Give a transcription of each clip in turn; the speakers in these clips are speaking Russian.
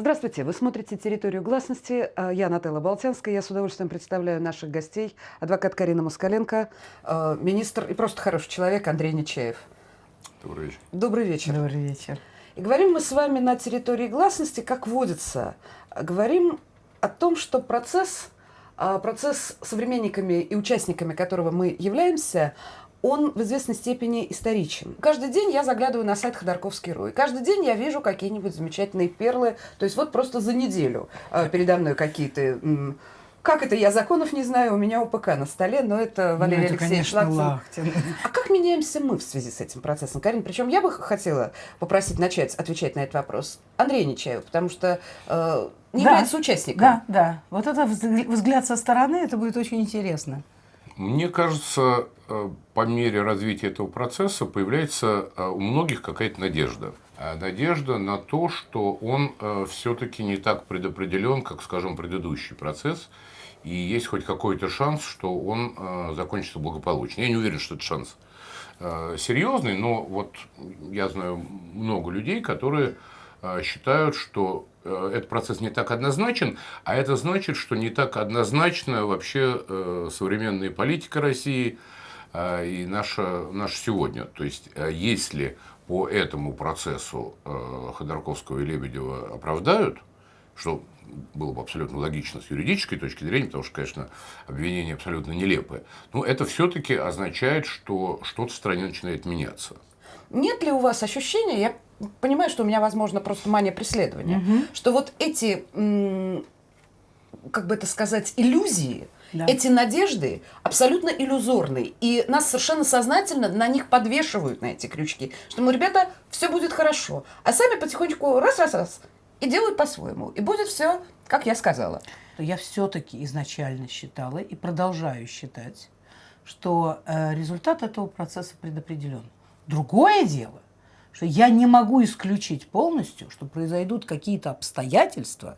Здравствуйте, вы смотрите «Территорию гласности». Я Нателла Болтянская. Я с удовольствием представляю наших гостей. Адвокат Карина Москаленко, министр и просто хороший человек Андрей Нечаев. Добрый вечер. Добрый вечер. Добрый вечер. И говорим мы с вами на «Территории гласности», как водится. Говорим о том, что процесс, современниками и участниками которого мы являемся, он в известной степени историчен. Каждый день я заглядываю на сайт Ходорковский.ру, и каждый день я вижу какие-нибудь замечательные перлы. То есть вот просто за неделю передо мной какие-то... Как это, я законов не знаю, у меня УПК на столе, но это Валерий Алексеевич Лахтин. А как меняемся мы в связи с этим процессом, Карин? Причем я бы хотела попросить начать отвечать на этот вопрос Андрея Нечаева, потому что не является участником. Да. Вот это взгляд со стороны, это будет очень интересно. Мне кажется, по мере развития этого процесса появляется у многих какая-то надежда. Надежда на то, что он все-таки не так предопределен, как, скажем, предыдущий процесс, и есть хоть какой-то шанс, что он закончится благополучно. Я не уверен, что это шанс серьезный, но вот я знаю много людей, которые считают, что этот процесс не так однозначен, а это значит, что не так однозначна вообще современная политика России и наша сегодня. То есть, если по этому процессу Ходорковского и Лебедева оправдают, что было бы абсолютно логично с юридической точки зрения, потому что, конечно, обвинения абсолютно нелепые, но это все-таки означает, что что-то в стране начинает меняться. Нет ли у вас ощущения, я понимаю, что у меня, возможно, просто мания преследования, что вот эти, как бы это сказать, иллюзии, эти надежды абсолютно иллюзорные, и нас совершенно сознательно на них подвешивают, на эти крючки, что, ребята, все будет хорошо, а сами потихонечку раз, и делают по-своему, и будет все, как я сказала. Я все-таки изначально считала и продолжаю считать, что результат этого процесса предопределен. Другое дело, что я не могу исключить полностью, что произойдут какие-то обстоятельства,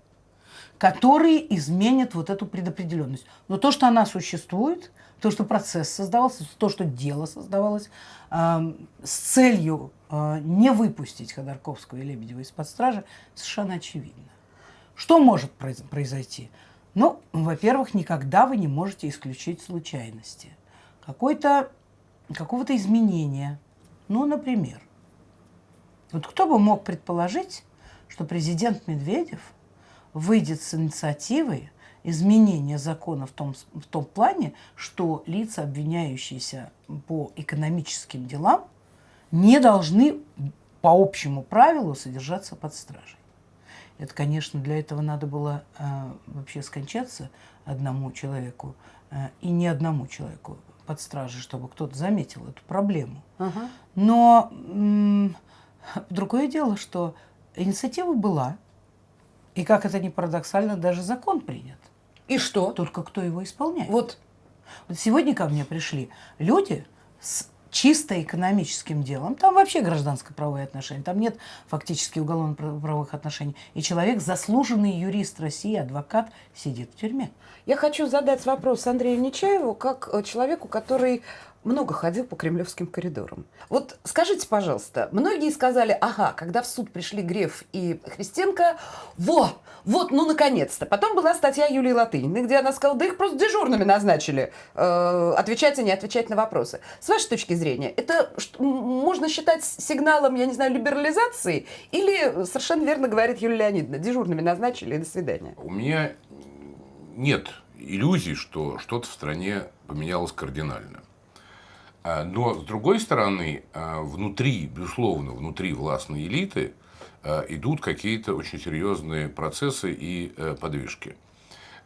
которые изменят вот эту предопределенность. Но то, что она существует, то, что процесс создавался, то, что дело создавалось с целью не выпустить Ходорковского и Лебедева из-под стражи, совершенно очевидно. Что может произойти? Ну, во-первых, никогда вы не можете исключить случайности. Какого-то изменения. Ну, например, вот кто бы мог предположить, что президент Медведев выйдет с инициативой изменения закона в том плане, что лица, обвиняющиеся по экономическим делам, не должны по общему правилу содержаться под стражей. Это, конечно, для этого надо было вообще скончаться одному человеку и не одному человеку под стражей, чтобы кто-то заметил эту проблему. Но другое дело, что инициатива была, и, как это ни парадоксально, даже закон принят. И что? Только кто его исполняет? Вот сегодня ко мне пришли люди с чисто экономическим делом. Там вообще гражданско-правовые отношения, там нет фактически уголовно-правовых отношений. И человек, заслуженный юрист России, адвокат, сидит в тюрьме. Я хочу задать вопрос Андрею Нечаеву, как человеку, который много ходил по кремлевским коридорам. Вот скажите, пожалуйста, многие сказали, ага, когда в суд пришли Греф и Христенко, вот, ну, наконец-то. Потом была статья Юлии Латыниной, где она сказала, да их просто дежурными назначили, отвечать и не отвечать на вопросы. С вашей точки зрения, это можно считать сигналом, я не знаю, либерализации, или совершенно верно говорит Юлия Леонидовна, дежурными назначили, и до свидания? У меня нет иллюзий, что что-то в стране поменялось кардинально. Но, с другой стороны, безусловно, внутри властной элиты идут какие-то очень серьезные процессы и подвижки.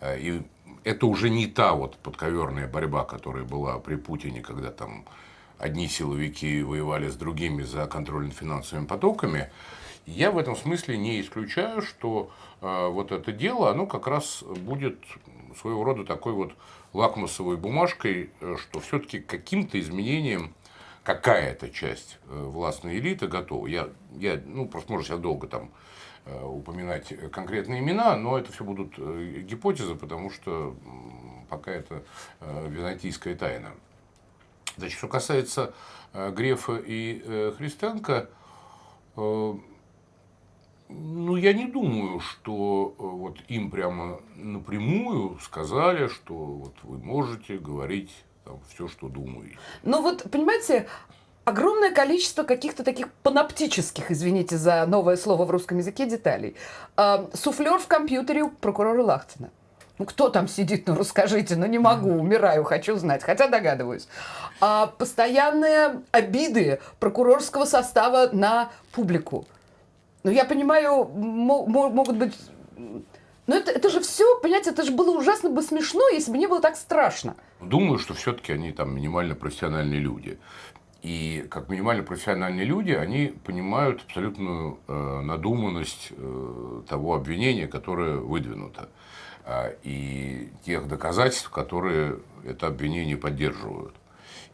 И это уже не та вот подковерная борьба, которая была при Путине, когда там одни силовики воевали с другими за контроль над финансовыми потоками. Я в этом смысле не исключаю, что вот это дело, оно как раз будет своего рода такой вот лакмусовой бумажкой, что все-таки каким-то изменениям какая-то часть властной элиты готова. Просто можно сейчас долго там упоминать конкретные имена, но это все будут гипотезы, потому что пока это византийская тайна. Значит, что касается Грефа и Христенко, Ну, я не думаю, что вот им прямо напрямую сказали, что вот вы можете говорить все, что думаете. Ну вот, понимаете, огромное количество каких-то таких паноптических, извините за новое слово в русском языке, деталей. Суфлер в компьютере у прокурора Лахтина. Ну, кто там сидит, ну, расскажите, ну, не могу, умираю, хочу знать, хотя догадываюсь. Постоянные обиды прокурорского состава на публику. Ну, я понимаю, могут быть... Но это же все, понимаете, это же было ужасно бы смешно, если бы не было так страшно. Думаю, что все-таки они там минимально профессиональные люди. И как минимально профессиональные люди, они понимают абсолютную надуманность того обвинения, которое выдвинуто. И тех доказательств, которые это обвинение поддерживают.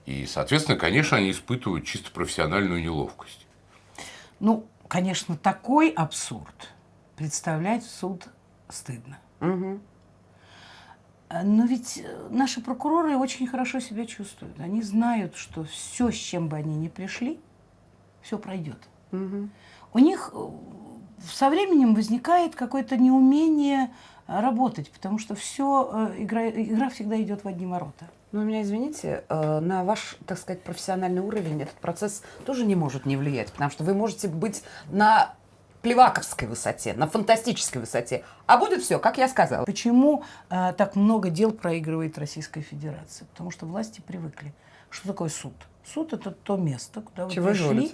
И, соответственно, конечно, они испытывают чисто профессиональную неловкость. Ну, конечно, такой абсурд представлять в суд стыдно. Угу. Но ведь наши прокуроры очень хорошо себя чувствуют. Они знают, что все, с чем бы они ни пришли, все пройдет. Угу. У них со временем возникает какое-то неумение работать, потому что игра всегда идет в одни ворота. Ну, у меня, извините, на ваш, так сказать, профессиональный уровень этот процесс тоже не может не влиять, потому что вы можете быть на плеваковской высоте, на фантастической высоте, а будет все, как я сказала. Почему так много дел проигрывает Российская Федерация? Потому что власти привыкли. Что такое суд? Суд – это то место, куда вы пришли,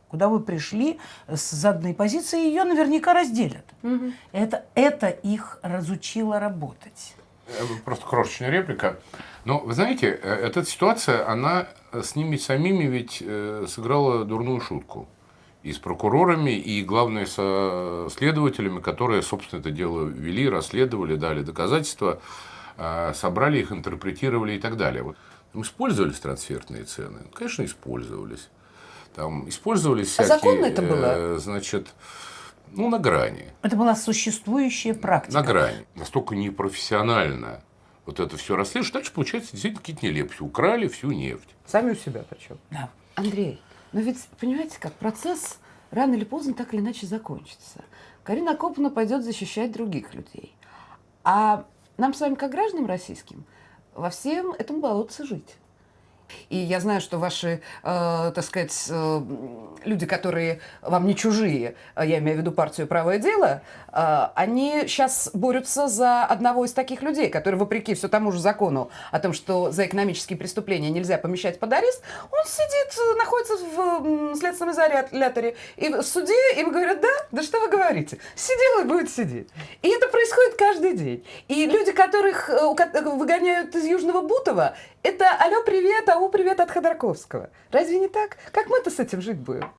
куда вы пришли с заданной позиции, ее наверняка разделят. Угу. Это их разучило работать. Просто крошечная реплика. Но, вы знаете, эта ситуация, она с ними самими ведь сыграла дурную шутку. И с прокурорами, и, главное, со следователями, которые, собственно, это дело вели, расследовали, дали доказательства, собрали их, интерпретировали и так далее. Вот. Использовались трансфертные цены? Конечно, использовались. Там использовались всякие... законно это было? Значит, ну, на грани. Это была существующая практика. На грани. Настолько непрофессионально вот это все расследовать, что дальше получается действительно какие-то нелепости. Украли всю нефть. Сами у себя причем. Да. Андрей, но ведь, понимаете, как процесс рано или поздно так или иначе закончится. Карина Копна пойдет защищать других людей. А нам с вами, как гражданам российским, во всем этом болотце жить. И я знаю, что ваши, так сказать, люди, которые вам не чужие, я имею в виду партию «Правое дело», они сейчас борются за одного из таких людей, который, вопреки все тому же закону о том, что за экономические преступления нельзя помещать под арест, он сидит, находится в следственном изоляторе, и в суде им говорят: да что вы говорите, сидел и будет сидеть. И это происходит каждый день. И люди, которых выгоняют из Южного Бутова, это алло, привет, ау, привет от Ходорковского. Разве не так? Как мы-то с этим жить будем?